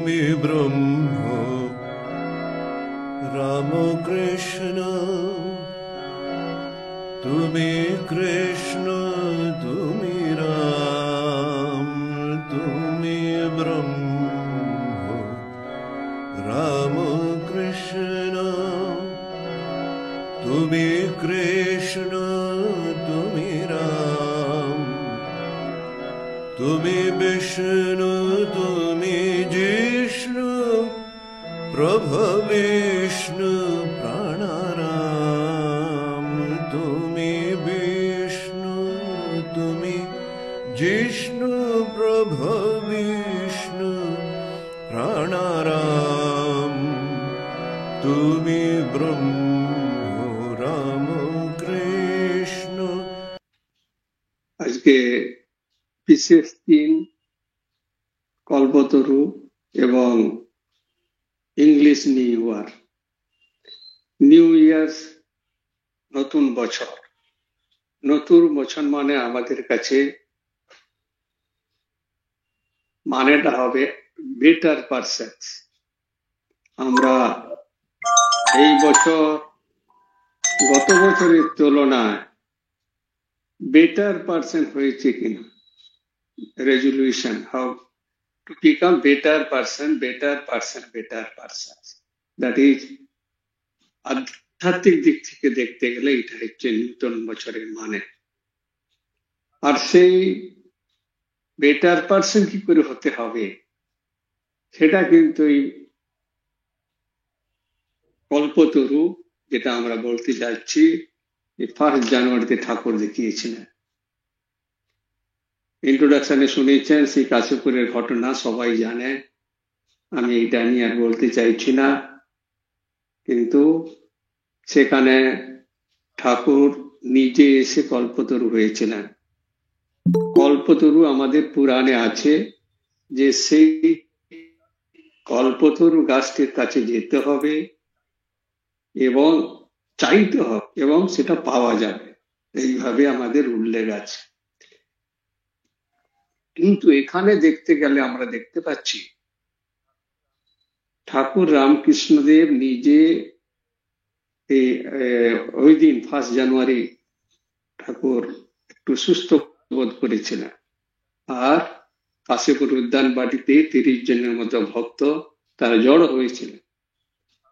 তুমি ব্রহ্ম রাম কৃষ্ণ, তুমি কৃষ্ণ তুমি রাম, তুমি ব্রহ্ম রাম কৃষ্ণ, তুমি কৃষ্ণ তুমি রাম, তুমি বিষ্ণু তুমি জিষ্ণু, প্রভু বিষ্ণু প্রাণারাম, তুমি বিষ্ণু তুমি জিষ্ণু, প্রভু বিষ্ণু প্রাণারাম, তুমি ব্রহ্ম রাম কৃষ্ণ। আজকে বিশেষ দিন, কল্পতরু এবং English new year. New year নতুন বছর। নতুন বছর মানে আমাদের কাছে মানেটা হবে বেটার পারসন। আমরা এই বছর গত বছরের তুলনায় বেটার পারসন হয়েছে কিনা, resolution how to become better person, better person, better person. That is, আধ্যাত্মিক দিক থেকে দেখতে গেলে এটা হচ্ছে নতুন বছরের মানে। আর সেই বেটার পারসন কি করে হতে হবে সেটা কিন্তু এই কল্পতরু, যেটা আমরা বলতে যাচ্ছি, 1 জানুয়ারিতে ঠাকুর দেখিয়েছিলেন। ইন্ট্রোডাকশনে শুনেছেন সেই কাশীপুরের ঘটনা, সবাই জানে, আমি এটা নিয়ে আর বলতে চাইছি না। কিন্তু সেখানে ঠাকুর নিজে এসে কল্পতরু হয়েছিলেন। কল্পতরু আমাদের পুরাণে আছে যে সেই কল্পতরু গাছটির কাছে যেতে হবে এবং চাইতে হবে এবং সেটা পাওয়া যাবে, এইভাবে আমাদের উল্লেখ আছে। কিন্তু এখানে দেখতে গেলে আমরা দেখতে পাচ্ছি ঠাকুর রামকৃষ্ণদেব নিজে ওই দিন 1 জানুয়ারি ঠাকুর একটু সুস্থ বোধ করেছিলেন। আর কাশীপুর উদ্যান বাটিতে 30 জনের মতো ভক্ত তারা জড়ো হয়েছিলেন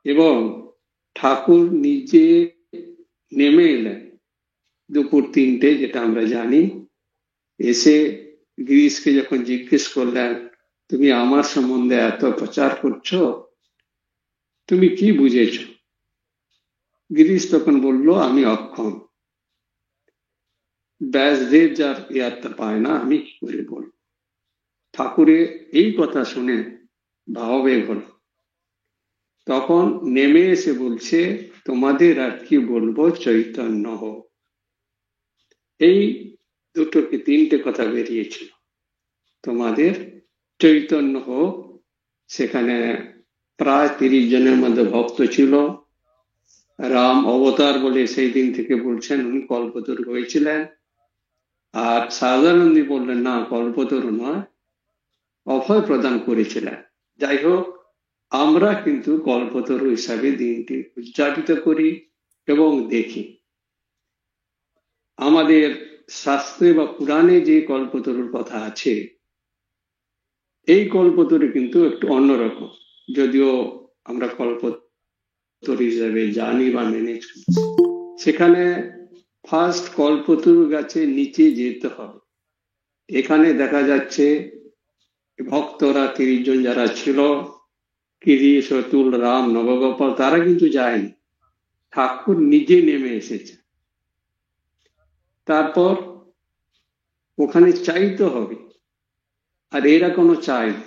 এবং ঠাকুর নিজে নেমে এলেন দুপুর 3টে, যেটা আমরা জানি। এসে গিরিশকে যখন জিজ্ঞেস করলেন, তুমি আমার সম্বন্ধে এত প্রচার করছো, তুমি কি বুঝেছ? গিরিশ তখন বলল, আমি অক্ষম, ব্যাসদেব যার ইয়াত্রা পায় না, আমি কি করে বলব? ঠাকুরের এই কথা শুনে ভাবাবেগ হল। তখন নেমে এসে বলছে, তোমাদের আর কি বলবো, চৈতন্য হোক। এই 2 কি 3টে কথা বেরিয়েছিল, তোমাদের চৈতন্য হোক। সেখানে প্রায় 30 জনের মধ্যে ভক্ত ছিল। রাম অবতার বলে সেই দিন থেকে বলছেন উনি কল্পতরু হয়েছিলেন। আর সাধারণী বললেন না, কল্পতরু নয়, অভয় প্রদান করেছিলেন। যাই হোক, আমরা কিন্তু কল্পতরু হিসাবে দিনটি উদযাপিত করি এবং দেখি। আমাদের শাস্ত্রে বা পুরাণে যে কল্পতরুর কথা আছে, এই কল্পতরু কিন্তু একটু অন্যরকম, যদিও আমরা কল্পতরু হিসাবে জানি বা মেনে চলি। সেখানে ফার্স্ট কল্পতরু গাছের নিচে যেতে হবে। এখানে দেখা যাচ্ছে ভক্তরা 30 জন যারা ছিল, গিরিশ, অতুল, রাম, নবগোপাল, তারা কিন্তু যায়নি, ঠাকুর নিজে নেমে এসেছে। তারপর ওখানে চাইতে হবে। আর এরা কোনো চায়নি,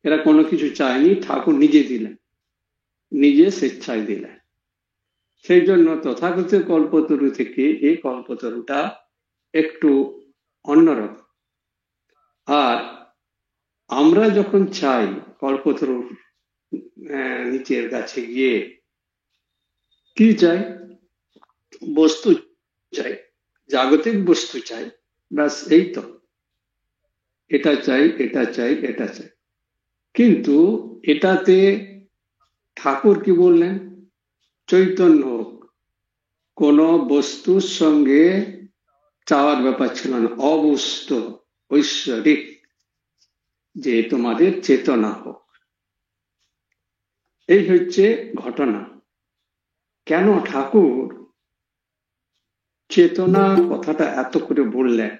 এরা কোনো কিছু চায়নি, ঠাকুর নিজে দিলেন, নিজে স্বেচ্ছায় দিলেন। সেই জন্য তথাগত কল্পতরু থেকে এই কল্পতরুটা একটু অন্যরকম। আর আমরা যখন চাই কল্পতরুর নিচের গাছে গিয়ে, কি চাই? বস্তু চাই, জাগতিক বস্তু চাই, ব্যাস এই তো। এটা চাই, এটা চাই, এটা চাই। কিন্তু এটাতে ঠাকুর কি বললেন? চৈতন্য হোক, কোন বস্তুর সঙ্গে চাওয়ার ব্যাপার ছিল না, অবস্তু ঐশ্বরিক, যে তোমাদের চেতনা হোক। এই হচ্ছে ঘটনা। কেন ঠাকুর চেতনা কথাটা এত করে বললেন?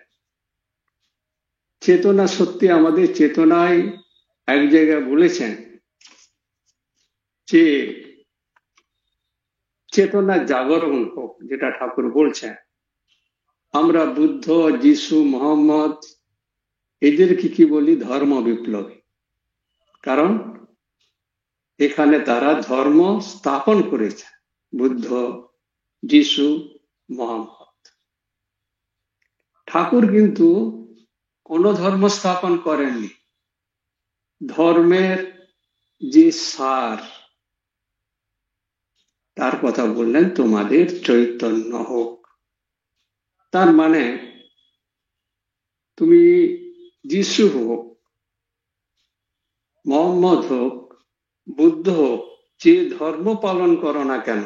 চেতনা সত্যি আমাদের চেতনায় এক জায়গায় বলেছেন যে চেতনা জাগরণ হোক, যেটা ঠাকুর বলছেন। আমরা বুদ্ধ, যিশু, মোহাম্মদ এদেরকে কি বলি? ধর্ম বিপ্লবী। কারণ এখানে তারা ধর্ম স্থাপন করেছে, বুদ্ধ, যিশু, মোহাম্মদ। ঠাকুর কিন্তু কোন ধর্ম স্থাপন করেননি। ধর্মের যে সার, তার কথা বললেন, তোমাদের চৈতন্য হোক। তার মানে তুমি যিশু হোক, মোহাম্মদ হোক, বুদ্ধ হোক, যে ধর্ম পালন করো না কেন,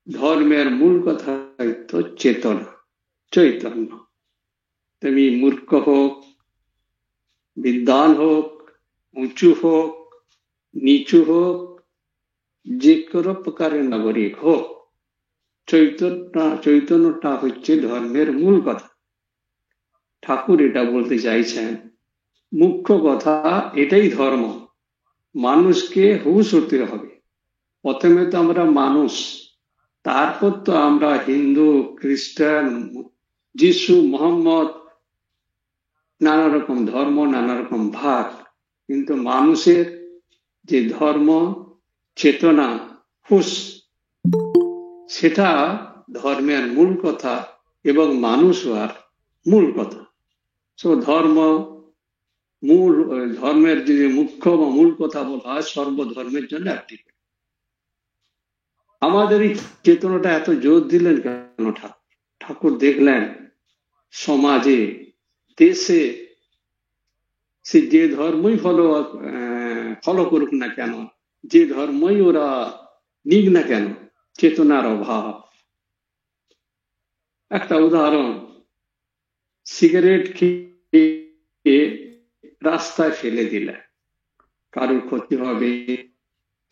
ধর্মের মূল কথা তো চেতনা, চৈতন্য। তুমি মূর্খ হোক, বিদ্বান হোক, উঁচু হোক, নিচু হোক, যে কোনো প্রকারের নাগরিক হোক, চৈতন্যটা হচ্ছে ধর্মের মূল কথা। ঠাকুর এটা বলতে চাইছেন, মুখ্য কথা এটাই ধর্ম। মানুষকে হুঁশ হতে হবে। প্রথমে তো আমরা মানুষ, তারপর তো আমরা হিন্দু, খ্রিস্টান, যিশু, মোহাম্মদ, নানা রকম ধর্ম, নানা রকম ভাগ। কিন্তু মানুষের যে ধর্ম, চেতনা, হুঁশ, সেটা ধর্মের মূল কথা এবং মানুষ হওয়ার মূল কথা। তো ধর্মের যে মুখ্য বা মূল কথা বলা হয়, সর্বধর্মের জন্য একটি। আমাদের এই চেতনাটা এত জোর দিলেন কেন ঠাকুর? ঠাকুর দেখলেন সমাজে, দেশে, সে যে ধর্মই ফলো করুক না কেন, যে ধর্মই ওরা নিক না কেন, চেতনার অভাব। একটা উদাহরণ, সিগারেট খেয়ে রাস্তায় ফেলে দিলে কারোর ক্ষতি হবে,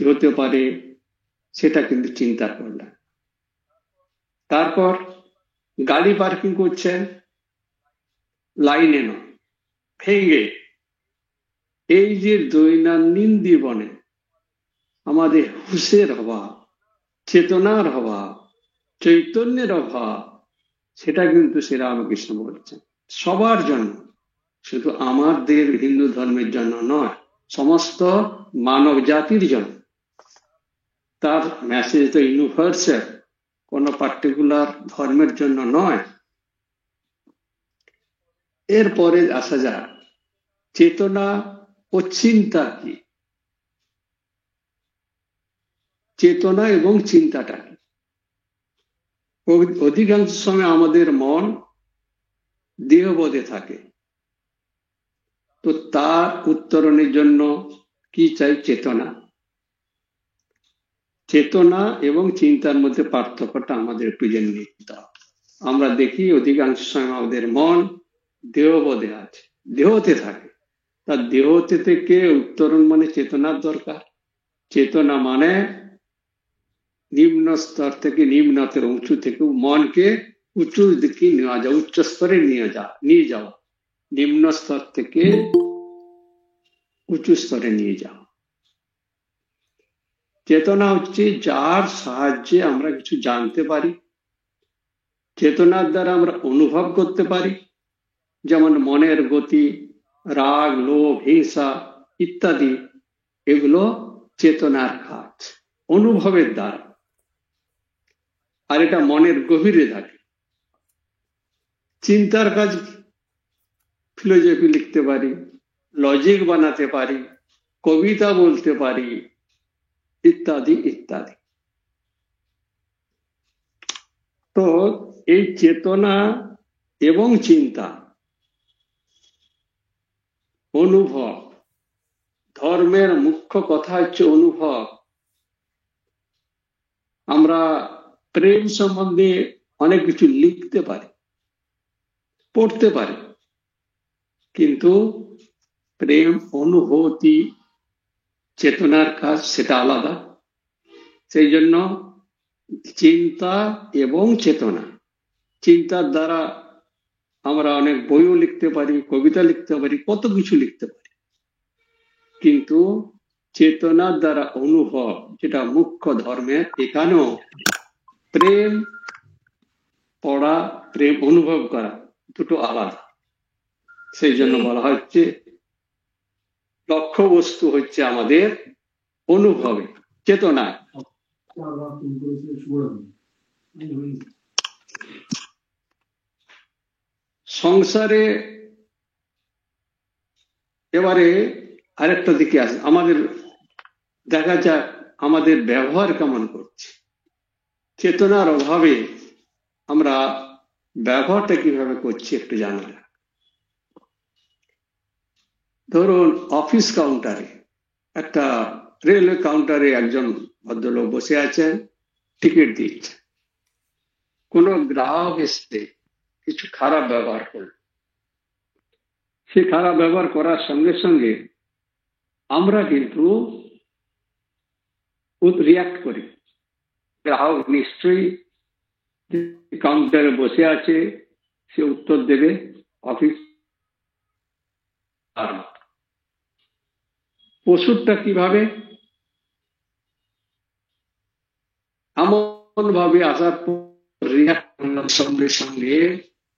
হতে পারে, সেটা কিন্তু চিন্তা করলেন। তারপর গাড়ি পার্কিং করছেন, লাইনে নয়, ভেঙে। এই যে দৈনন্দিন জীবনে আমাদের হুঁশের অভাব, চেতনার অভাব, চৈতন্যের অভাব, সেটা কিন্তু শ্রীরামকৃষ্ণ বলছেন সবার জন্য, শুধু আমাদের হিন্দু ধর্মের জন্য নয়, সমস্ত মানব জাতির জন্য। তার মেসেজ তো ইউনিভার্সাল, কোন পার্টিকুলার ধর্মের জন্য নয়। এরপরে আসা যাক চেতনা ও চিন্তা কি। চেতনা এবং চিন্তাটা কি? অধিকাংশ সময় আমাদের মন দেহবোধে থাকে, তো তার উত্তরণের জন্য কি চাই? চেতনা। চেতনা এবং চিন্তার মধ্যে পার্থক্যটা আমাদের একটু জেনে নিতে হবে। আমরা দেখি অধিকাংশ সময় আমাদের মন দেহবোধে আছে, দেহতে থাকে। তার দেহতে থেকে উত্তরণ মানে চেতনার দরকার। চেতনা মানে নিম্ন স্তর থেকে নিম্নতর, উঁচু থেকে মনকে উঁচু দিকে নেওয়া যায়, উচ্চ স্তরে নিয়ে যাওয়া, নিম্ন স্তর থেকে উঁচু স্তরে নিয়ে যাওয়া। চেতনা হচ্ছে যার সাহায্যে আমরা কিছু জানতে পারি, চেতনার দ্বারা আমরা অনুভব করতে পারি, যেমন মনের গতি, রাগ, লোভ, হিংসা ইত্যাদি। এগুলো চেতনার কাজ, অনুভবের দ্বারা। আর এটা মনের গভীরে থাকে। চিন্তার কাজ, ফিলোসফি লিখতে পারি, লজিক বানাতে পারি, কবিতা বলতে পারি, ইত্যাদি ইত্যাদি। তো এই চেতনা এবং চিন্তা অনুভব। ধর্মের মুখ্য কথা হচ্ছে অনুভব। আমরা প্রেম সম্বন্ধে অনেক কিছু লিখতে পারি, পড়তে পারি, কিন্তু প্রেম অনুভূতি চেতনার কাজ, সেটা আলাদা। সেই জন্য চিন্তা এবং চেতনা, চিন্তার দ্বারা আমরা অনেক বইও লিখতে পারি, কবিতা লিখতে পারি, কত কিছু লিখতে পারি, কিন্তু চেতনার দ্বারা অনুভব, যেটা মুখ্য ধর্মের, এখানেও প্রেম পড়া, প্রেম অনুভব করা দুটো আলাদা। সেই জন্য বলা হচ্ছে লক্ষ্য বস্তু হচ্ছে আমাদের অনুভবে, চেতনায়। সংসারে এবারে আরেকটা দিকে আছে, আমাদের দেখা যাক আমাদের ব্যবহার কেমন করছে। চেতনার অভাবে আমরা ব্যবহারটা কিভাবে করছি একটু জানা যাক। ধরুন অফিস কাউন্টারে, একটা রেলওয়ে কাউন্টারে একজন ভদ্রলোক বসে আছেন, টিকিট দিচ্ছে। কোনো গ্রাহক এসে কিছু খারাপ ব্যবহার করল, সে খারাপ ব্যবহার করার সঙ্গে সঙ্গে আমরা কিন্তু রিয়াক্ট করি। গ্রাহক নিশ্চয়ই কাউন্টারে বসে আছে, সে উত্তর দেবে অফিস। পশুরটা কিভাবে? এমন ভাবে আসার পর রিয়াক্ট করলাম সঙ্গে সঙ্গে,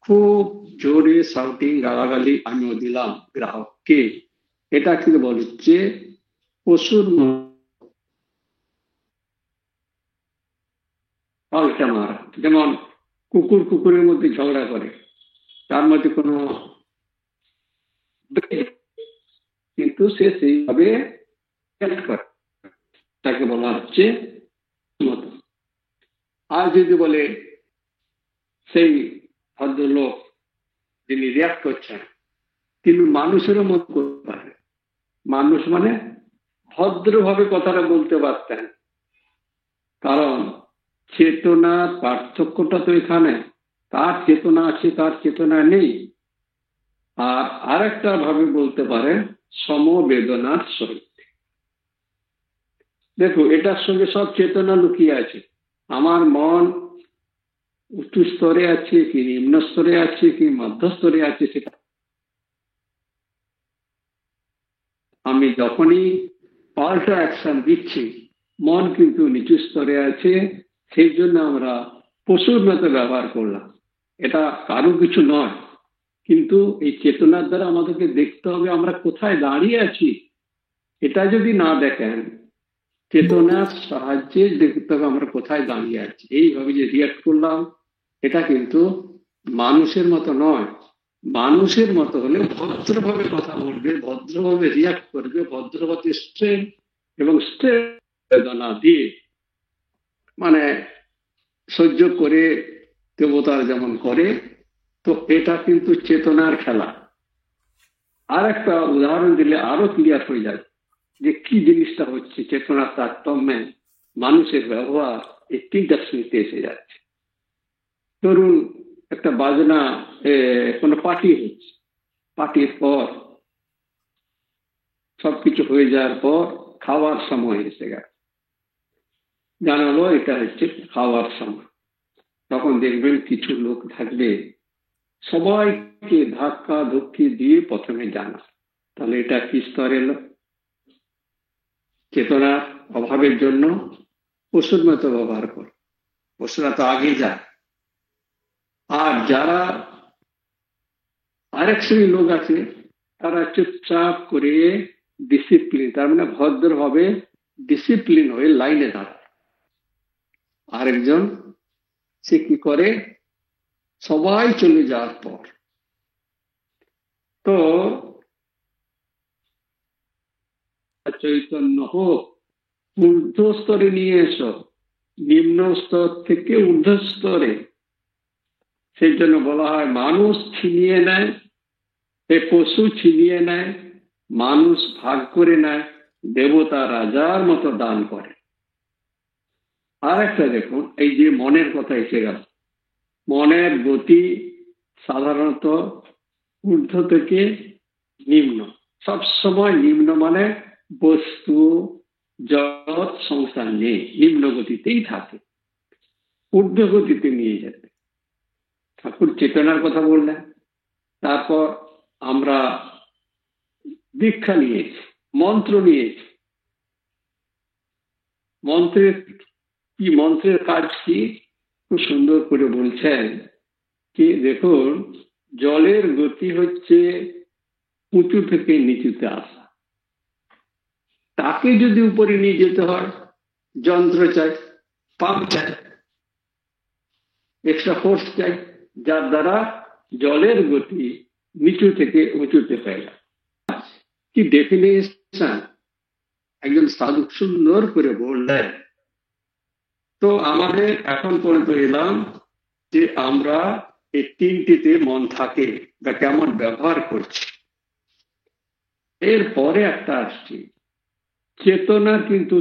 খুব জোরে শাউটিং, গালাগালি আমিও দিলাম গ্রাহককে। এটা কিন্তু বলছে পশুর পাল্টা মারা। যেমন কুকুর কুকুরের মধ্যে ঝগড়া করে, তার মধ্যে কোনো কিন্তু সে সেইভাবে করে, তাকে বলা হচ্ছে মত। আর যদি বলে সেই ভদ্রলোক যিনি রিয়াক্ট করছেন তিনি মানুষেরও মত করতে পারে, মানুষ মানে ভদ্রভাবে কথাটা বলতে পারতেন, কারণ চেতনার পার্থক্যটা তো এখানে, তার চেতনা আছে, তার চেতনা নেই। আর আরেকটা ভাবে বলতে পারে সমবেদনার সহিত। দেখো, এটার সঙ্গে সব চেতনা লুকিয়ে আছে। আমার মন উচ্চ স্তরে আছে কি নিম্ন স্তরে আছে কি মধ্যস্তরে আছে, সেটা আমি যখনই পাল্টা অ্যাকশন দিচ্ছি, মন কিন্তু নিচু স্তরে আছে, সেই জন্য আমরা পশুর মতো ব্যবহার করলাম। এটা কারো কিছু নয়, কিন্তু এই চেতনার দ্বারা আমাদেরকে দেখতে হবে আমরা কোথায় দাঁড়িয়ে আছি। এটা যদি না দেখেন, চেতনার সাহায্যে দেখতে হবে আমরা কোথায় দাঁড়িয়ে আছি। এইভাবে যে রিয়াক্ট করলাম, এটা কিন্তু মানুষের মতো নয়। মানুষের মতো হলে ভদ্রভাবে কথা বলবে, ভদ্রভাবে রিয়াক্ট করবে, ভদ্রভাবে স্ট্রেন এবং বেদনা দিয়ে, মানে সহ্য করে দেবতার যেমন করে। তো এটা কিন্তু চেতনার খেলা। আর একটা উদাহরণ দিলে আরো ক্লিয়ার হয়ে যায় যে কি জিনিসটা হচ্ছে। চেতনার তারতম্যে মানুষের ব্যবহার এই তিনটা শ্রেণীতে এসে যাচ্ছে। ধরুন একটা বাজনা, কোনো পার্টি হচ্ছে, পার্টির পর সবকিছু হয়ে যাওয়ার পর খাওয়ার সময় এসে গেছে, জানালো এটা হচ্ছে খাওয়ার সময়। তখন দেখবেন কিছু লোক থাকবে সবাইকে ধাক্কা ধুক্কি দিয়ে প্রথমে জানা, তাহলে এটা কি স্তর এলো? চেতনার অভাবের জন্য পশুর মতো ব্যবহার করে, পশুরা তো আগে যায়। আর যারা আরেক শ্রেণীর লোক আছে, তারা চুপচাপ করে ডিসিপ্লিন, তার মানে ভদ্রভাবে ডিসিপ্লিন হয়ে লাইনে দাঁড়ায়। আরেকজন সে কি করে, সবাই চলে যাওয়ার পর তো চৈতন্য হোক, ঊর্ধ্ব স্তরে নিয়ে এসো, নিম্ন স্তর থেকে ঊর্ধ্ব স্তরে। সেই জন্য বলা হয় মানুষ ছিনিয়ে নেয়, এ পশু ছিনিয়ে নেয়, মানুষ ভাগ করে নেয়, দেবতা রাজার মতো দান করে। আর একটা দেখুন, এই যে মনের কথা এসে গেল, মনের গতি সাধারণত ঊর্ধ্ব থেকে নিম্ন, সবসময় নিম্ন মানে বস্তু জগৎ সংসার নেই, নিম্ন গতিতেই থাকে, ঊর্ধ্ব গতিতে নিয়ে যেতে। ঠাকুর চেতনার কথা বললেন। তারপর আমরা দীক্ষা নিয়েছি, মন্ত্র নিয়েছি। মন্ত্রের কাজ কি খুব সুন্দর করে বলছেন কি, দেখুন, জলের গতি হচ্ছে উঁচু থেকে নিচুতে আসা। তাকে যদি উপরে নিয়ে যেতে হয়, যন্ত্র চাই, পাম্প চাই, এক্সট্রা ফোর্স চাই, যার দ্বারা জলের গতি নিচু থেকে উঁচুতে হয়ে যায়। কি ডেফিনেশন একজন সাধু সুন্দর করে বললেন। তো আমাদের এখন পর্যন্ত এলাম যে আমরা এই তিনটিতে মন থাকে বা কেমন ব্যবহার করছি। এরপরে একটা আসছি, চেতনা কিন্তু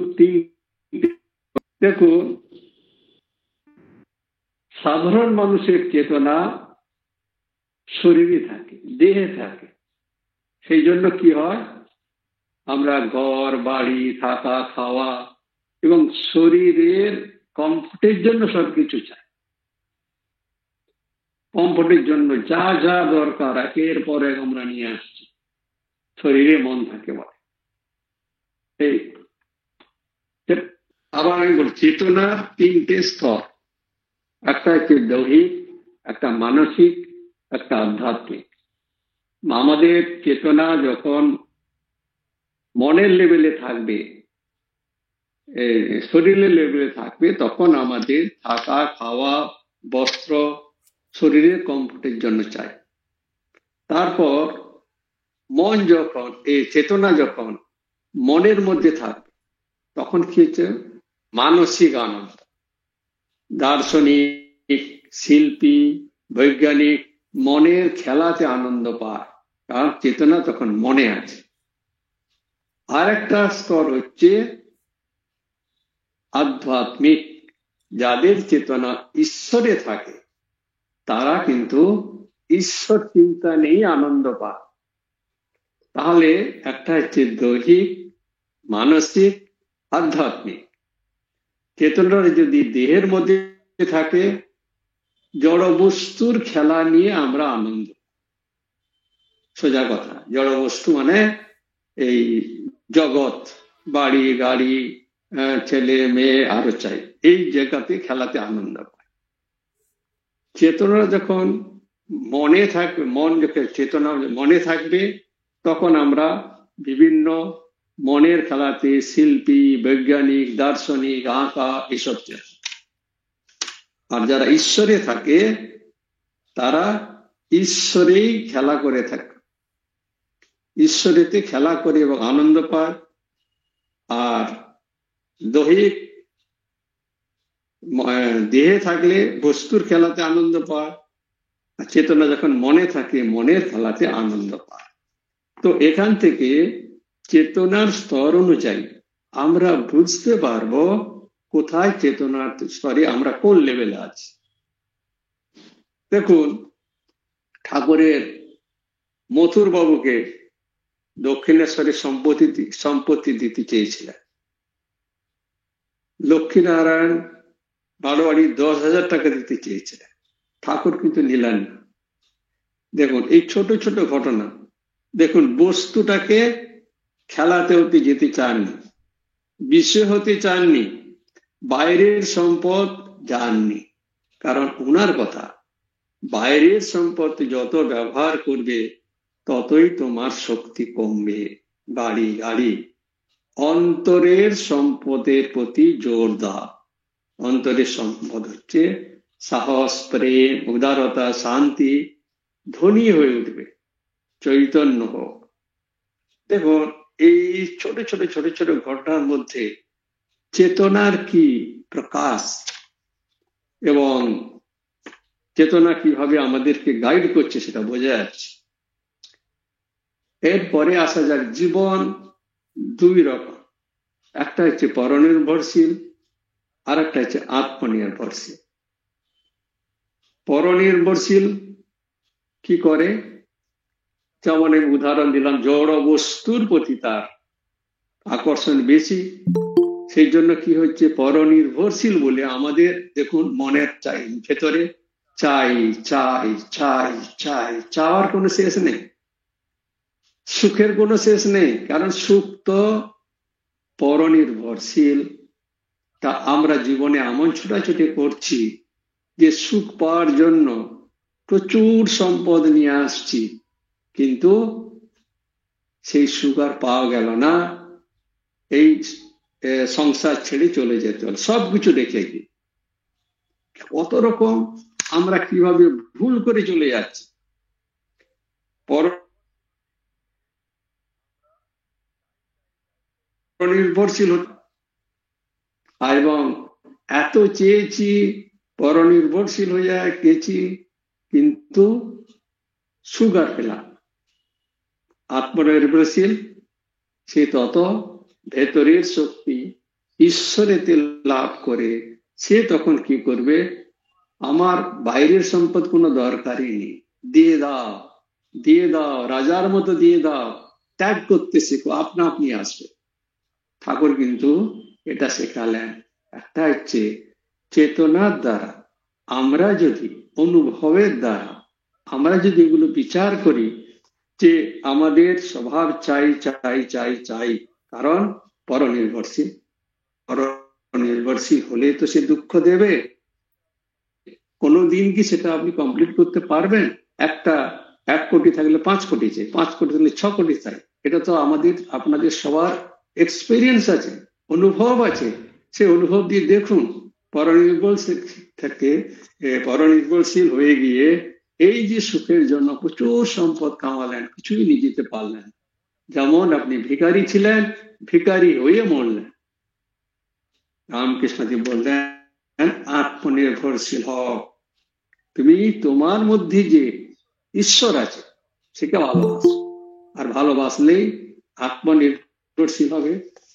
দেখুন, সাধারণ মানুষের চেতনা শরীরে থাকে, দেহে থাকে। সেই জন্য কি হয়, আমরা ঘর বাড়ি, থাকা খাওয়া এবং শরীরের কমফোর্টের জন্য সবকিছু চাই। কমফোর্টের জন্য যা যা দরকার একের পর এক আমরা নিয়ে আসছি, শরীরে মন থাকে বলে। এই আবার আমি বলি, চেতনা তিনটে স্তর, একটা হচ্ছে দৈহিক, একটা মানসিক, একটা আধ্যাত্মিক। আমাদের চেতনা যখন মনের লেভেলে থাকবে, শরীরের লেভেলে থাকবে, তখন আমাদের থাকা খাওয়া বস্ত্র শরীরের কমফোর্টের জন্য চাই। তারপর মন যখন, এই চেতনা যখন মনের মধ্যে থাকবে, তখন কি হচ্ছে, মানসিক আনন্দ। দার্শনিক, শিল্পী, বৈজ্ঞানিক মনের খেলাতে আনন্দ পায়, কারণ চেতনা তখন মনে আছে। আর একটা স্তর হচ্ছে আধ্যাত্মিক, যাদের চেতনা ঈশ্বরে থাকে, তারা কিন্তু ঈশ্বর চিন্তা নিয়ে আনন্দ পায়। তাহলে একটা হচ্ছে দৈহিক, মানসিক, আধ্যাত্মিক। চেতনার যদি দেহের মধ্যে থাকে, জড় বস্তুর খেলা নিয়ে আমরা আনন্দ। সোজা কথা, জড় বস্তু মানে এই জগৎ, বাড়ি গাড়ি, ছেলে মেয়ে আরো চাই, এই জায়গাতে খেলাতে আনন্দ পায়। চেতনা যখন মনে থাকবে, মন যখন চেতনা মনে থাকবে, তখন আমরা বিভিন্ন মনের খেলাতে শিল্পী, বৈজ্ঞানিক, দার্শনিক, আঁকা এসব চাই। আর যারা ঈশ্বরে থাকে, তারা ঈশ্বরেই খেলা করে থাকে, ঈশ্বরেতে খেলা করে এবং আনন্দ পায়। আর দৈহিক দেহে থাকলে বস্তুর খেলাতে আনন্দ পায়, চেতনা যখন মনে থাকে মনের খেলাতে আনন্দ পায়। তো এখান থেকে চেতনার স্তর অনুযায়ী আমরা বুঝতে পারবো কোথায় চেতনার স্তরে আমরা কোন লেভেলে আছি। দেখুন, ঠাকুরের মথুর বাবুকে দক্ষিণেশ্বরের সম্পত্তি দিতে চেয়েছিলেন। লক্ষ্মীনারায়ণ বারোয়ারি 10,000 টাকা দিতে চেয়েছিলেন, ঠাকুর কিন্তু নিলেন না। দেখুন, এই ছোট ছোট ঘটনা। দেখুন, বস্তুটাকে খেলাতে হতে যেতে চাননি, বিষয় হতে চাননি, বাইরের সম্পদ যাননি। কারণ উনার কথা, বাইরের সম্পদ যত ব্যবহার করবে ততই তোমার শক্তি কমবে। বাড়ি গাড়ি, অন্তরের সম্পদের প্রতি জোর দাও। অন্তরের সম্পদ হচ্ছে সাহস, প্রেম, উদারতা, শান্তি, ধনী হয়ে উঠবে, চৈতন্য হোক। দেখুন, এই ছোট ছোট ছোট ছোট ঘটনার মধ্যে চেতনার কি প্রকাশ এবং চেতনা কিভাবে আমাদেরকে গাইড করছে সেটা বোঝা যাচ্ছে। এরপরে আসা যাক জীবন দুই রকম, একটা হচ্ছে পরনির্ভরশীল আর একটা হচ্ছে আত্মনির্ভরশীল। পরনির্ভরশীল কি করে? যেমন আমি উদাহরণ দিলাম, জড় বস্তুর প্রতি তার আকর্ষণ বেশি, সেই জন্য কি হচ্ছে পরনির্ভরশীল বলে আমাদের দেখুন মনের চাই, ভেতরে চাই চাই চাই চাই, চাওয়ার কোনো শেষ নেই, সুখের কোনো শেষ নেই, কারণ সুখ তো পরনির্ভরশীল। তা আমরা জীবনে এমন ছোটাছুটি করছি যে সুখ পাওয়ার জন্য প্রচুর সম্পদ নিয়ে আসছি, কিন্তু সেই সুখ আর পাওয়া গেল না, এই সংসার ছেড়ে চলে যেতে হল সবকিছু রেখে গিয়ে। কত রকম আমরা কিভাবে ভুল করে চলে যাচ্ছি। পরনির্ভরশীল হতে, এবং এত চেয়েছি, পরনির্ভরশীল হয়ে গেছি, কিন্তু সুখ আর পেলাম। আত্মনির্ভরশীল সে তত ভেতরের শক্তি ঈশ্বরেতে লাভ করে, সে তখন কি করবে, আমার বাইরের সম্পদ কোনো দরকারই নেই, দিয়ে দাও দিয়ে দাও, রাজার মতো দিয়ে দাও, ত্যাগ করতে শেখো, আপনা আপনি আসবে। ঠাকুর কিন্তু এটা শেখালেন। একটা হচ্ছে চেতনার দ্বারা আমরা যদি, অনুভবের দ্বারা আমরা যদি এগুলো বিচার করি যে আমাদের স্বভাব চাই চাই চাই চাই, কারণ পরনির্ভরশীল, পরনির্ভরশীল হলে তো সে দুঃখ দেবে। কোনোদিন কি সেটা আপনি কমপ্লিট করতে পারবেন? একটা 1 কোটি থাকলে 5 কোটি চাই, 5 কোটি থাকলে 6 কোটি চাই, এটা তো আমাদের আপনাদের সবার এক্সপিরিয়েন্স আছে, অনুভব আছে। সে অনুভব দিয়ে দেখুন, পরনির্ভরশীল থেকে পরনির্ভরশীল হয়ে গিয়ে এই যে সুখের জন্য প্রচুর সম্পদ কামালেন, কিছুই নিয়ে যেতে পারলেন। যেমন আপনি ভিখারি ছিলেন, ভিখারি হয়ে মরলেন। রামকৃষ্ণদেব বললেন আত্মনির্ভরশীল হও, তুমি তোমার মধ্যে যে ঈশ্বর আছে সেকে ভালোবাসো, আর ভালোবাসলেই আত্মনির্ভরশীল হবে,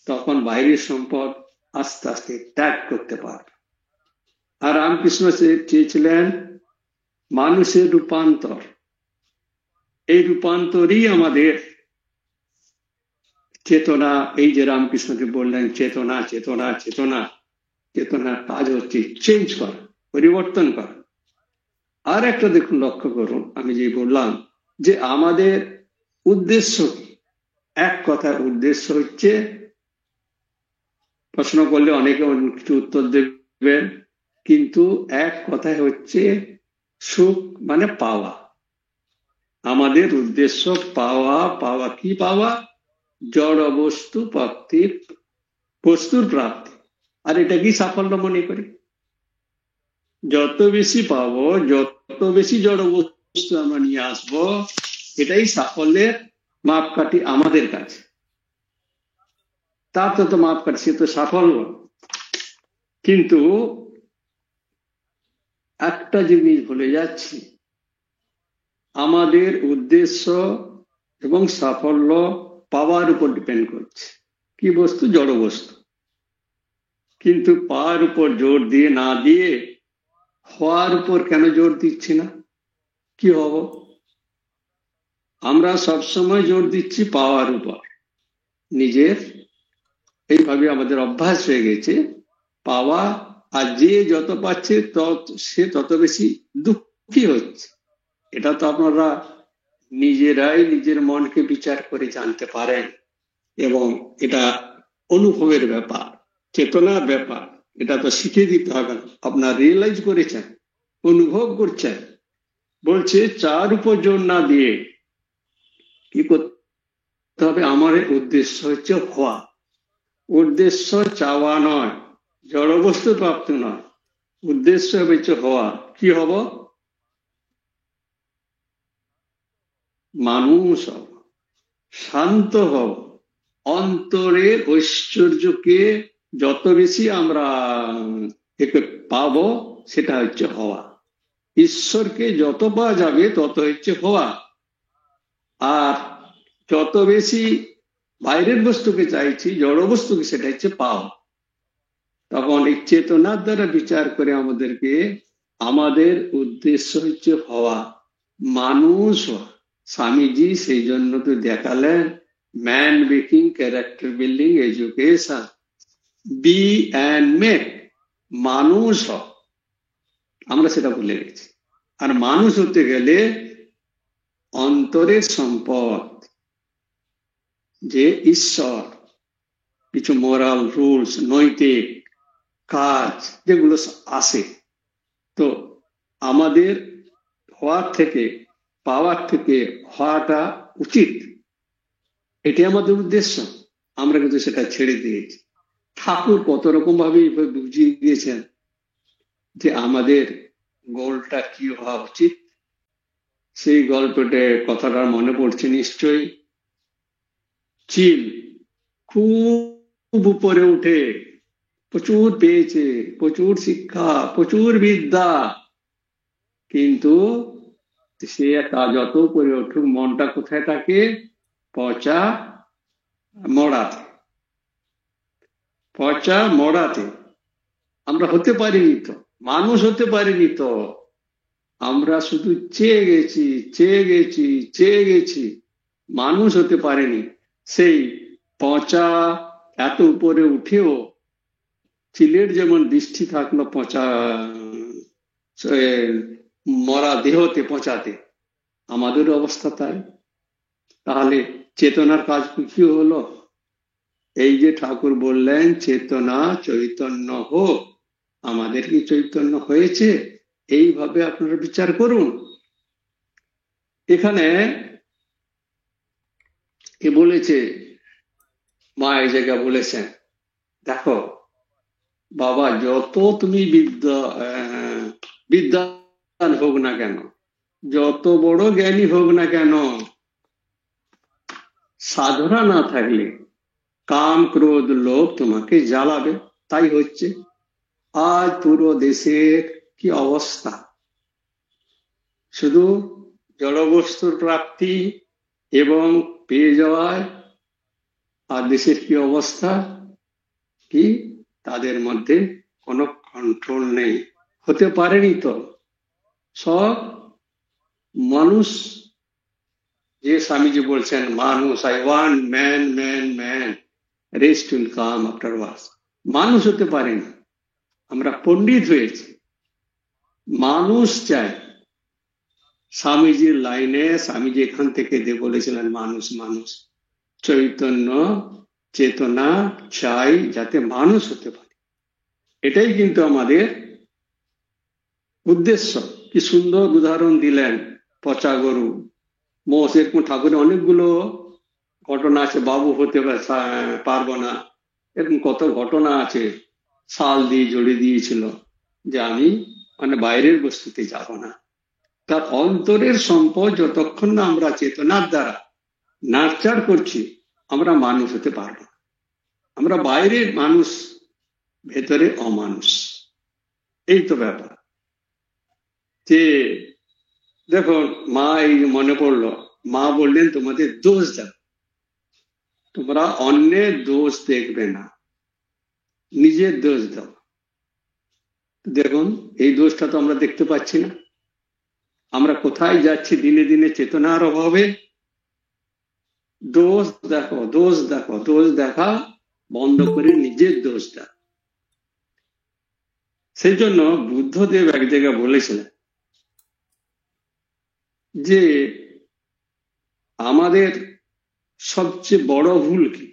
তখন বাইরের সম্পদ আস্তে আস্তে ত্যাগ করতে পারবে। আর রামকৃষ্ণ চেয়েছিলেন মানুষের রূপান্তর, এই রূপান্তরই আমাদের চেতনা। এই যে রামকৃষ্ণকে বললেন চেতনা চেতনা চেতনা, চেতনার কাজ হচ্ছে চেঞ্জ করা, পরিবর্তন করা। আর একটা দেখুন, লক্ষ্য করুন, আমি যে বললাম যে আমাদের উদ্দেশ্য কি, এক কথার উদ্দেশ্য হচ্ছে, প্রশ্ন করলে অনেকে অনেক কিছু উত্তর দেবেন, কিন্তু এক কথায় হচ্ছে সুখ মানে পাওয়া। আমাদের উদ্দেশ্য পাওয়া। পাওয়া কি পাওয়া? জড় বস্তু প্রাপ্তির, বস্তুর প্রাপ্তি। আর এটা কি সাফল্য মনে করি? যত বেশি পাবো, যত বেশি জড় বস্তু আমরা নিয়ে আসবো, এটাই সাফল্যের মাপকাঠি আমাদের কাছে। তার তো মাপকাঠি, সে তো সাফল্য। কিন্তু একটা জিনিস ভুলে যাচ্ছি, আমাদের উদ্দেশ্য এবং সাফল্য পাওয়ার উপর ডিপেন্ড করছে। কি বস্তু? জড় বস্তু। কিন্তু পাওয়ার উপর জোর দিয়ে না দিয়ে হওয়ার উপর কেন জোর দিচ্ছি না? কি হব? আমরা সবসময় জোর দিচ্ছি পাওয়ার উপর, নিজের এইভাবে আমাদের অভ্যাস হয়ে গেছে পাওয়া, আর যে যত পাচ্ছে সে তত বেশি দুঃখী হচ্ছে। এটা তো আপনারা নিজেরাই নিজের মনকে বিচার করে জানতে পারেন, এবং এটা অনুভবের ব্যাপার, চেতনার ব্যাপার। এটা তো শিখে দিতে হবে না, আপনার রিয়েলাইজ করেছেন, অনুভব করছেন। বলছে চার উপর জোর না দিয়ে কি করতে হবে? আমার উদ্দেশ্য হচ্ছে হওয়া, উদ্দেশ্য চাওয়া নয়, জড়বস্তু প্রাপ্ত নয়, উদ্দেশ্য হচ্ছে হওয়া। কি হব? মানুষ হব, শান্ত হব, অন্তরের ঐশ্বর্যকে যত বেশি আমরা পাবো, সেটা হচ্ছে হওয়া। ঈশ্বরকে যত পাওয়া যাবে তত হচ্ছে হওয়া। আর যত বেশি বাইরের বস্তুকে চাইছি, জড় বস্তুকে, সেটা হচ্ছে পাপ। তখন এই চেতনার দ্বারা বিচার করে আমাদেরকে, আমাদের উদ্দেশ্য হচ্ছে হওয়া, মানুষ হওয়া। স্বামীজি সেই জন্য তো দেখালেন man making, character building, education, be and make, মানুষ হওয়া। আমরা সেটা ভুলে গেছি। আর মানুষ হতে গেলে অন্তরের সম্পদ যে ঈশ্বর, কিছু মোরাল রুলস, নৈতিক কাজ যেগুলো আসে, তো আমাদের হওয়ার থেকে, পাওয়ার থেকে হওয়াটা উচিত, এটাই আমাদের উদ্দেশ্য। আমরা কিন্তু সেটা ছেড়ে দিয়েছি। ঠাকুর কত রকম ভাবে বুঝিয়ে দিয়েছেন যে আমাদের গোলটা কি হওয়া উচিত। সেই গল্পটা, কথাটা মনে পড়ছে নিশ্চয়ই। চিল খুব উপরে উঠে প্রচুর পেয়েছে, প্রচুর শিক্ষা, প্রচুর বিদ্যা, কিন্তু সে তা যত উপরে উঠুক, মনটা কোথায় থাকে? পচা মড়াতে। পচা মড়াতে আমরা হতে পারিনি তো, মানুষ হতে পারিনি তো। আমরা শুধু চেয়ে গেছি, চেয়ে গেছি, চেয়ে গেছি, মানুষ হতে পারেনি। সেই পচা এত উপরে উঠেও চিলের যেমন দৃষ্টি থাকলো পচা মরা দেহতে পচাতে, আমাদের অবস্থা তাই। তাহলে চেতনার কাজ কি হলো? এই যে ঠাকুর বললেন চেতনা চৈতন্য হোক, আমাদের কি চৈতন্য হয়েছে? এইভাবে আপনারা বিচার করুন। এখানে কে বলেছে, মা এই জায়গা বলেছেন, দেখো বাবা, যত তুমি বিদ্যান হোক না কেন, যত বড় জ্ঞানী হোক না কেন, সাধনা না থাকলে কাম ক্রোধ লোভ তোমাকে জ্বালাবে। তাই হচ্ছে আজ পুরো দেশের কি অবস্থা। শুধু জড়বস্তুর প্রাপ্তি এবং পেয়ে যাওয়ায়, আর দেশের কি অবস্থা, কি তাদের মধ্যে কোনো কন্ট্রোল নেই, হতে পারেনি তো। সব মানুষ, যে স্বামীজি বলছেন মানুষ, I want man man man, rest will come afterwards. মানুষ হতে পারেনি, আমরা পণ্ডিত হয়েছি, মানুষ চাই। স্বামীজির লাইনে, স্বামীজি এখান থেকে বলেছিলেন মানুষ মানুষ, চৈতন্য চেতনা চাই যাতে মানুষ হতে পারে। এটাই কিন্তু আমাদের উদ্দেশ্য। কি সুন্দর উদাহরণ দিলেন, পচা গরু, মোষ। এরকম ঠাকুরের অনেকগুলো ঘটনা আছে, বাবু হতে পারবো না, এরকম কত ঘটনা আছে। শাল দিয়ে জড়িয়ে দিয়েছিল যে আমি বাইরের বস্তুতে যাব না। তার অন্তরের সম্পদ যতক্ষণ না আমরা চেতনার দ্বারা নার্চার করছি, আমরা মানুষ হতে পারবো না। আমরা বাইরের মানুষ, ভেতরে অমানুষ। এই তো ব্যাপার। যে দেখো, মা এই মনে পড়লো, মা বললেন তোমাদের দোষ দাও, তোমরা অন্যের দোষ দেখবে না, নিজের দোষ দাও। দেখুন, এই দোষটা তো আমরা দেখতে পাচ্ছি না। আমরা কোথায় যাচ্ছি দিনে দিনে চেতনার অভাবে? দোষ দেখো, দোষ দেখো, দোষ দেখা বন্ধ করে নিজের দোষ দাও। সেই জন্য বুদ্ধদেব এক জায়গায় বলেছিলেন যে আমাদের সবচেয়ে বড় ভুল কি?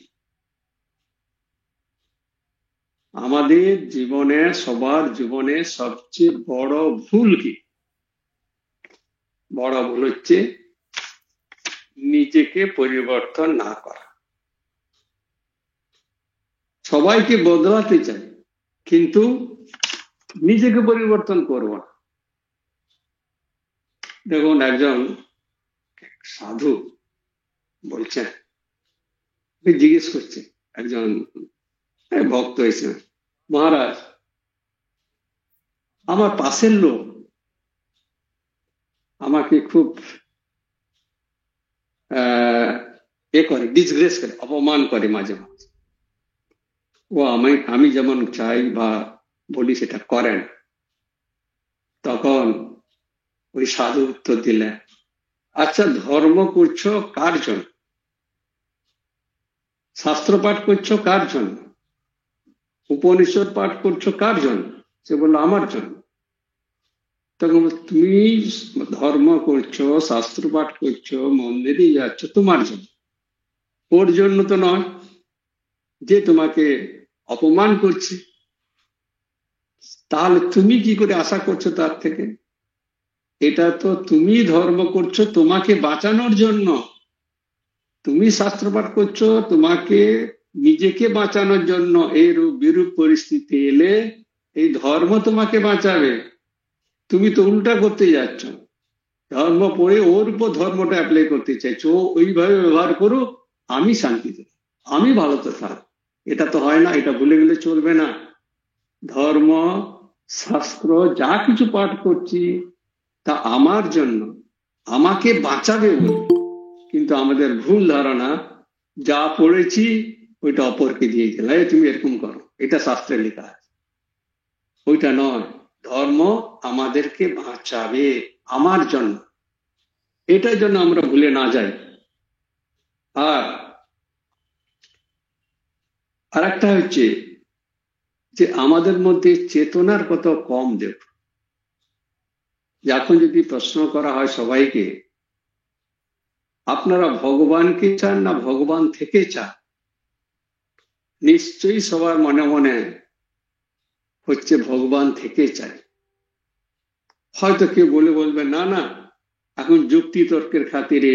আমাদের জীবনে, সবার জীবনে সবচেয়ে বড় ভুল কি? বড় ভুল হচ্ছে নিজেকে পরিবর্তন না করা। সবাইকে বদলাতে চাই, কিন্তু নিজেকে পরিবর্তন করব না। দেখুন, একজন সাধু বলছেন, জিজ্ঞেস করছে, একজন ভক্ত হয়েছে, মহারাজ আমার পাশের লোক আমাকে খুব করে, ডিসগ্রেস করে, অপমান করে মাঝে মাঝে। ও আমি যেমন চাই বা বলি সেটা করেন। তখন ওই সাধু উত্তর দিলেন, আচ্ছা ধর্ম করছো কার জন্য? শাস্ত্র পাঠ করছো কার জন্য? উপনিষদ পাঠ করছো কার জন্য? সে বললো আমার জন্য। তখন তুমি ধর্ম করছো, শাস্ত্র পাঠ করছো, মন্দিরে যাচ্ছ তোমার জন্য, ওর জন্য তো নয় যে তোমাকে অপমান করছে। তাহলে তুমি কি করে আশা করছো তার থেকে? এটা তো তুমি ধর্ম করছো তোমাকে বাঁচানোর জন্য, তুমি শাস্ত্র পাঠ করছো তোমাকে নিজেকে বাঁচানোর জন্য। এই বিরূপ পরিস্থিতি এলে এই ধর্ম তোমাকে বাঁচাবে, তুমি তো উল্টা করতে যাচ্ছ। ধর্ম পড়ে ওর উপর ধর্মটা অ্যাপ্লাই করতে চাইছো, ও ওইভাবে ব্যবহার করুক, আমি শান্তিতে, আমি ভালোতে থাক। এটা তো হয় না, এটা ভুলে গেলে চলবে না। ধর্ম শাস্ত্র যা কিছু পাঠ করছি তা আমার জন্য, আমাকে বাঁচাবে বলে। কিন্তু আমাদের ভুল ধারণা, যা পড়েছি ওইটা অপরকে দিয়ে গেলাম, তুমি এরকম করো, এটা শাস্ত্রে লেখা আছে। ওইটা নয়, ধর্ম আমাদেরকে বাঁচাবে আমার জন্য, এটার জন্য আমরা ভুলে না যাই। আর একটা হচ্ছে যে আমাদের মধ্যে চেতনার কত কম দেব। এখন যদি প্রশ্ন করা হয় সবাইকে, আপনারা ভগবানকে চান না ভগবান থেকে চান? নিশ্চয়ই সবার মনে মনে হচ্ছে ভগবান থেকে চাই। হয়তো কেউ বলবে না না, এখন যুক্তি তর্কের খাতিরে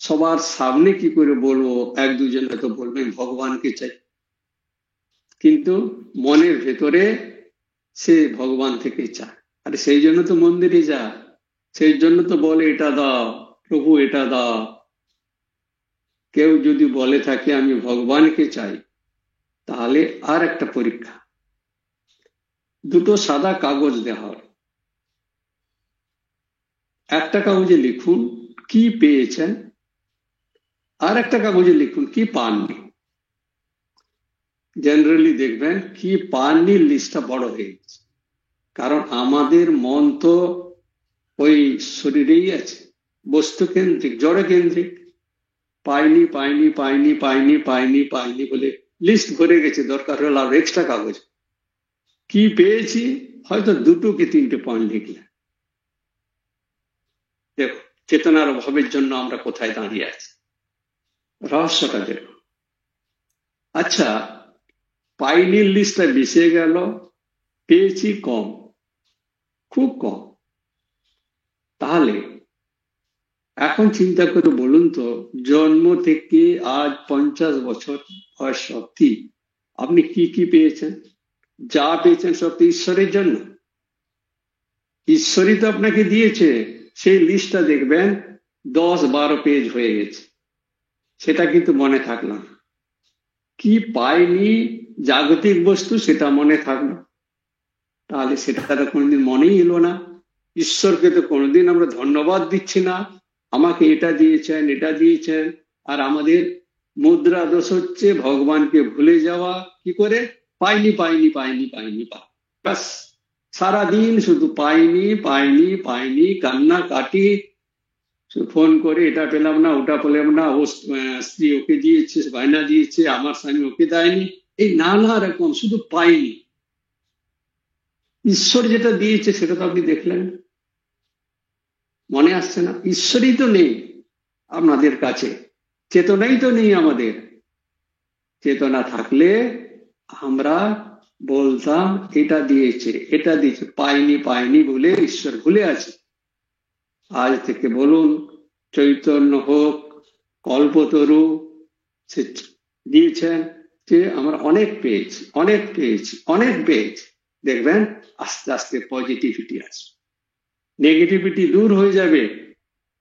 সবার সামনে কি করে বলবো, এক দুজন হয়তো বলবেন ভগবানকে চাই, কিন্তু মনের ভেতরে সে ভগবান থেকে চায়। আর সেই জন্য তো মন্দিরে যায়, সেই জন্য তো বলে এটা দাও প্রভু, এটা দাও। কেউ যদি বলে থাকে আমি ভগবানকে চাই, তাহলে আর একটা পরীক্ষা, দুটো সাদা কাগজ দেওয়া হয়, একটা কাগজে লিখুন কি পেয়েছেন, আর একটা কাগজে লিখুন কি পাননি। জেনারেলি দেখবেন কি পাননি লিস্টটা বড় হয়ে গেছে, কারণ আমাদের মন তো ওই শরীরেই আছে, বস্তু কেন্দ্রিক, জড় কেন্দ্রিক। পাইনি পাইনি পাইনি পাইনি পাইনি পাইনি বলে লিস্ট ভরে গেছে, দরকার হলো আর এক্সট্রা কাগজ। কি পেয়েছি হয়তো দুটো কি তিনটে পয়েন্ট লিখলে। দেখো চেতনার অভাবের জন্য আমরা কোথায় দাঁড়িয়ে আছি, রহস্যটা দেখো। আচ্ছা, পাইনি লিস্টটা মিশে গেল, পেয়েছি কম, খুব কম। তাহলে এখন চিন্তা করে বলুন তো, জন্ম থেকে আজ 50 বছর বয়স অব্দি আপনি কি কি পেয়েছেন? যা পেয়েছেন সব তো ঈশ্বরের জন্য, ঈশ্বরই তো আপনাকে দিয়েছে। সেই লিস্টটা দেখবেন 10-12 পেজ হয়ে গেছে, সেটা কিন্তু মনে থাকলো না। কি পাইনি জাগতিক বস্তু সেটা মনে থাকলো, তাহলে সেটা তো কোনোদিন মনেই এলো না। ঈশ্বরকে তো কোনোদিন আমরা ধন্যবাদ দিচ্ছি না, আমাকে এটা দিয়েছেন এটা দিয়েছেন। আর আমাদের মুদ্রা দোষ হচ্ছে ভগবানকে ভুলে যাওয়া। কি করে? পাইনি পাইনি পাইনি পাইনি পাই, ব্যাস সারাদিন শুধু পাইনি পাইনি পাইনি, কান্না কাটি, ফোন করে এটা পেলাম না ওটা পেলাম না, ও স্ত্রী ওকে দিয়েছে, বায়না দিয়েছে, আমার স্বামী ওকে দেয়নি, এই নানা রকম শুধু পাইনি। ঈশ্বর যেটা দিয়েছে সেটা তো আপনি দেখলেন, মনে আসছে না? ঈশ্বরই তো নেই আপনাদের কাছে, চেতনাই তো নেই আমাদের। চেতনা থাকলে আমরা বলতাম এটা দিয়েছে এটা দিয়েছে, পাইনি পাইনি বলে ঈশ্বর ভুলে আছে। আজ থেকে বলুন চৈতন্য হোক, কল্পতরু সে দিয়েছেন, যে আমরা অনেক পেয়েছি অনেক পেয়েছি অনেক পেয়েছি। দেখবেন আস্তে আস্তে পজিটিভিটি আসবে, নেগেটিভিটি দূর হয়ে যাবে,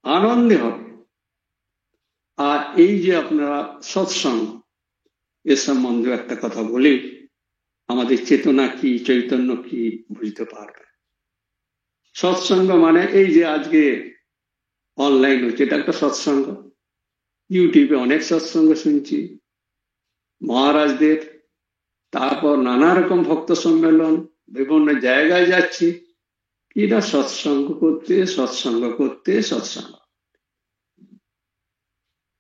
আনন্দে হবে। আর এই যে আপনারা সৎসঙ্গ, এ সম্বন্ধে একটা কথা বলি, আমাদের চেতনা কি চৈতন্য কি বুঝতে পারবে। সৎসঙ্গ মানে এই যে আজকে অনলাইন হচ্ছে, এটা একটা সৎসঙ্গ। ইউটিউবে অনেক সৎসঙ্গ শুনছি মহারাজদের, তারপর নানা রকম ভক্ত সম্মেলন, বিভিন্ন জায়গায় যাচ্ছি, কিনা সৎসঙ্গ করতে সৎসঙ্গ করতে সৎসঙ্গ।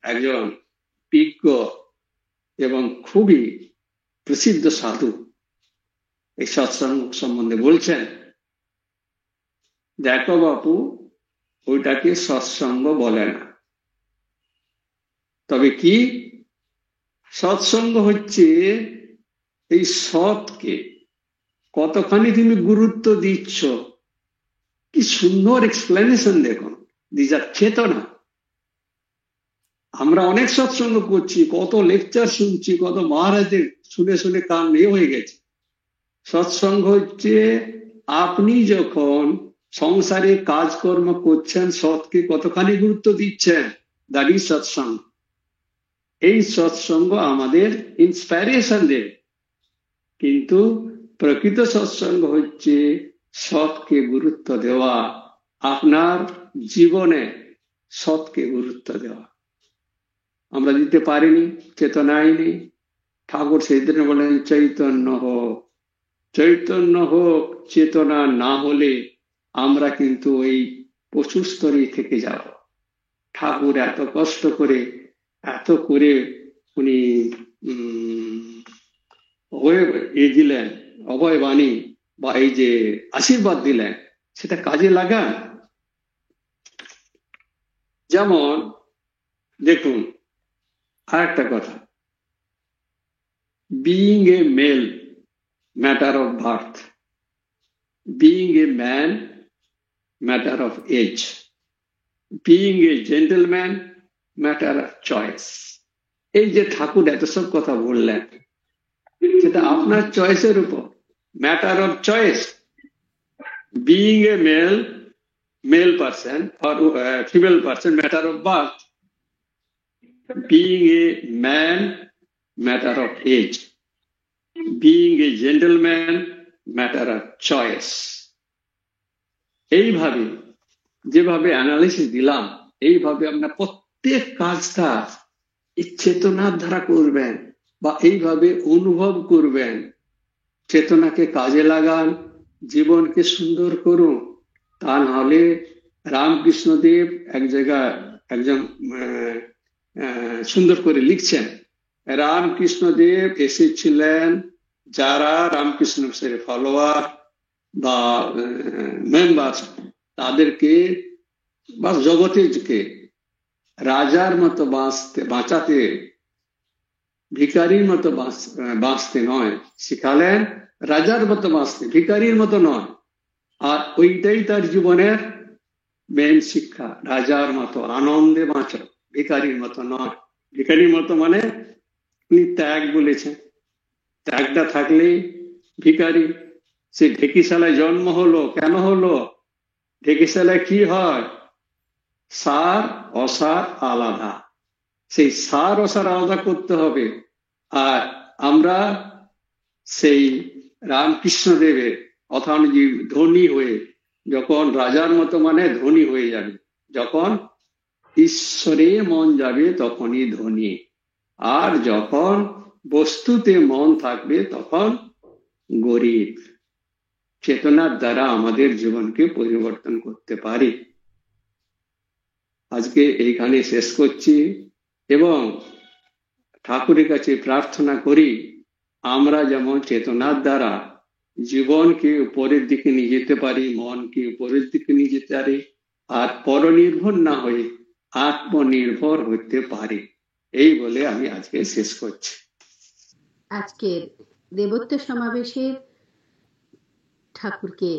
একজন বিজ্ঞ এবং খুবই প্রসিদ্ধ সাধু এই সৎসঙ্গ সম্বন্ধে বলছেন, দেখো বাপু, ওইটাকে সৎসঙ্গ বলে না। তবে কি সৎসঙ্গ হচ্ছে এই সৎকে কতখানি তুমি গুরুত্ব দিচ্ছ। কি সুন্দর এক্সপ্লেনেশন দেখুন, দিস আর চেতনা। আমরা অনেক সৎসঙ্গ করছি, কত লেকচার শুনছি, কত মহারাজের শুনে শুনে কান এ হয়ে গেছে। সৎসঙ্গ হচ্ছে আপনি যখন সংসারে কাজকর্ম করছেন, সৎকে কতখানি গুরুত্ব দিচ্ছেন, দ্যাট ইজ সৎসঙ্গ। এই সৎসঙ্গ আমাদের ইন্সপাইরেশন দেয়, কিন্তু প্রকৃত সৎসঙ্গ হচ্ছে সৎকে গুরুত্ব দেওয়া, আপনার জীবনে সৎকে গুরুত্ব দেওয়া। আমরা দিতে পারিনি, চেতনাই নেই। ঠাকুর সেদিন বলেন চৈতন্য হোক, চৈতন্য হোক, চেতনা না হলে আমরা কিন্তু ওই পশু স্তরে থেকে যাব। ঠাকুর এত কষ্ট করে এত করে উনি দিলেন অভয় বাণী বা এই যে আশীর্বাদ দিলেন, সেটা কাজে লাগান। যেমন দেখুন আর একটা কথা, being a male matter of birth, being a man matter of age, being a gentleman matter of choice. এই যে ঠাকুর এত সব কথা বললেন, সেটা আপনার চয়েসের উপর, matter of choice. Being a mail person or female person, matter of birth. Being a man, matter of age. Being a gentleman, matter of choice. এইভাবে যেভাবে অ্যানালিসিস দিলাম, এইভাবে আপনার প্রত্যেক কাজটা এই চেতনার দ্বারা করবেন বা এইভাবে অনুভব করবেন। চেতনাকে কাজে লাগান, জীবনকে সুন্দর করুন। তা নাহলে রামকৃষ্ণদেব এক জায়গায় একজন সুন্দর করে লিখছেন, রামকৃষ্ণদেব এসেছিলেন যারা রামকৃষ্ণ মিশনের ফলোয়ার বা মেম্বার, তাদেরকে বা জগতেরকে রাজার মতো বাঁচাতে, ভিখারির মতো বাঁচতে নয়, শিখালেন রাজার মতো বাঁচতে, ভিখারির মতো নয়। আর ওইটাই তার জীবনের মেন শিক্ষা, রাজার মতো আনন্দে বাঁচো, ভিখারির মতো নয়। ভিখারির মতো মানে উনি ত্যাগ বলেছেন, ত্যাগটা থাকলেই ভিখারি। সে ঢেকিশালায় জন্ম হলো, কেন হলো? ঢেকিশালায় কি হয়? সার অসার আলাদা, সেই সার অসার আলাদা করতে হবে। আর আমরা সেই রামকৃষ্ণদেবের অথানুজি ধনী হয়ে, যখন রাজার মতো মানে ধনী হয়ে যাবে, যখন ঈশ্বরে মন যাবে তখনই ধনী। আর যখন বস্তুতে মন থাকবে তখন গরিব। চেতনার দ্বারা আমাদের জীবনকে পরিবর্তন করতে পারি। আজকে এইখানে শেষ করছি এবং ঠাকুরের কাছে প্রার্থনা করি, আমরা যেমন চেতনার দ্বারা জীবনকে উপরের দিকে নিয়ে যেতে পারি, মনকে উপরের দিকে নিয়ে যেতে পারি, আর পরনির্ভর না হয়ে আত্মনির্ভর হতে পারি। এই বলে আমি আজকে শেষ করছি। আজকের দেবত্ব সমাবেশে ঠাকুরকে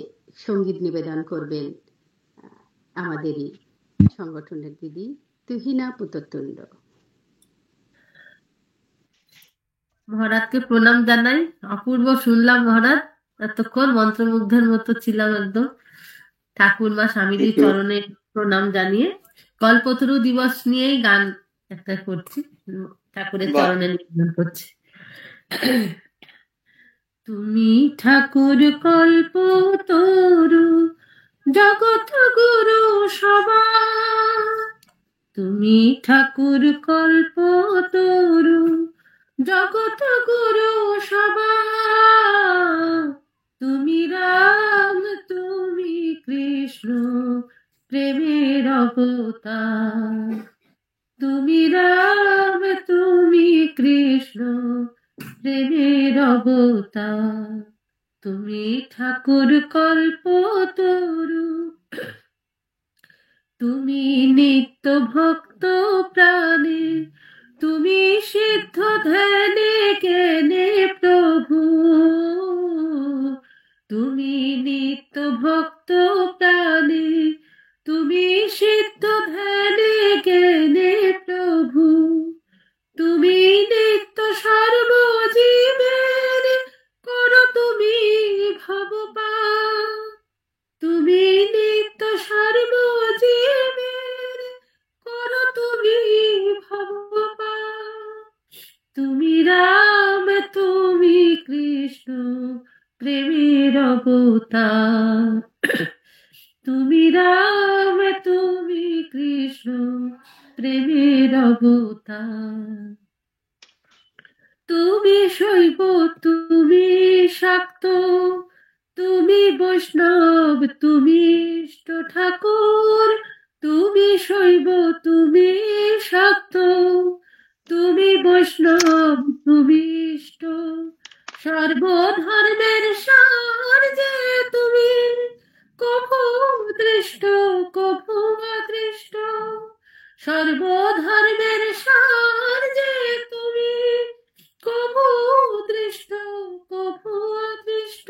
সঙ্গীত নিবেদন করবেন আমাদেরই সংগঠনের দিদি তুহিনা পুততুণ্ড। মহারাজকে প্রণাম জানাই। অপূর্ব শুনলাম মহারাজ, এতক্ষণ মন্ত্রমুগ্ধের মতো ছিলাম একদম। ঠাকুরমা স্বামীজির চরণে প্রণাম জানিয়ে কল্পতরু দিবস নিয়েই গান একটা করছি, ঠাকুরের চরণে নিবেদন করছি। তুমি ঠাকুর কল্পতরু, জগৎ গুরু সবার, তুমি ঠাকুর কল্পতরু জগৎ গুরু সভা, তুমি রাম তুমি কৃষ্ণ প্রেমের অবতার, তুমি রাম তুমি কৃষ্ণ প্রেমের অবতার, তুমি ঠাকুর কল্পতরু, তুমি নিত্য ভক্ত প্রাণে, তুমি সিদ্ধ ধ্যানে জ্ঞানে প্রভু, তুমি নিত্য ভক্ত প্রাণে, তুমি সিদ্ধ ধ্যানে জ্ঞানে প্রভু, তুমি নিত্য সর্বজীবের করো তুমি ভবপার, তুমি নিত্য সর্বজীবের করো তুমি ভবপার, তুমি রাম তুমি কৃষ্ণ প্রেমের অবতার, তুমি রাম তুমি কৃষ্ণ প্রেমের অবতার, তুমি শৈব তুমি শাক্ত, তুমি বৈষ্ণব তুমি ইষ্ট ঠাকুর, তুমি শৈব তুমি শাক্ত, তুমি বৈষ্ণব তুমি ইষ্ট, সর্বধর্মের সার যে তুমি, কভু দৃষ্ট কভু অদৃষ্ট, সর্বধর্মের সার যে তুমি, কভু দৃষ্ট কভু অদৃষ্ট,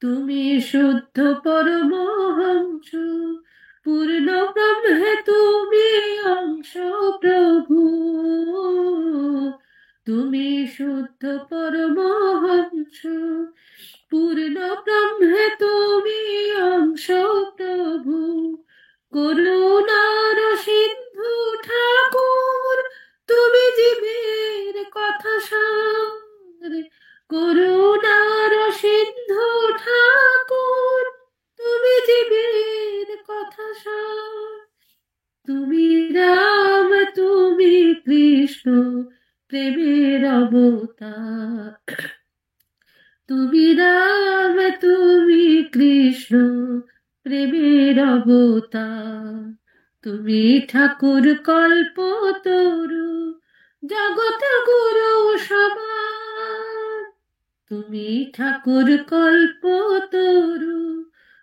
তুমি শুদ্ধ পরমহংস পূর্ণ ব্রহ্মে তুমি অংশ প্রভু, তুমি শুদ্ধ পরমহংস পূর্ণ ব্রহ্মে তুমি অংশ প্রভু, করুণার সিন্ধু ঠাকুর তুমি জীবের কথা সার, করুণার সিন্ধু ঠাকুর তুমি জীবের কথা সার, তুমি রাম তুমি কৃষ্ণ প্রেমের অবতার, তুমি রাম তুমি কৃষ্ণ প্রেমের অবতার, তুমি ঠাকুর কল্পতরু জগৎ গুরু সবার, তুমি ঠাকুর কল্পতরু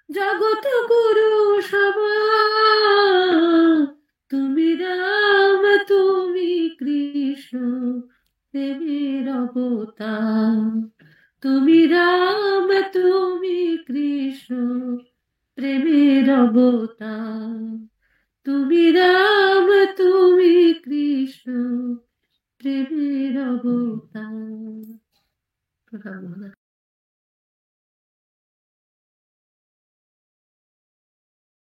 জগৎ গুরু সবার, তুমি রাম তুমি কৃষ্ণ প্রেমের অবতার, তুমি রাম তুমি কৃষ্ণ প্রেমের অবতার, তুমি রাম তুমি কৃষ্ণ প্রেমের অবতার।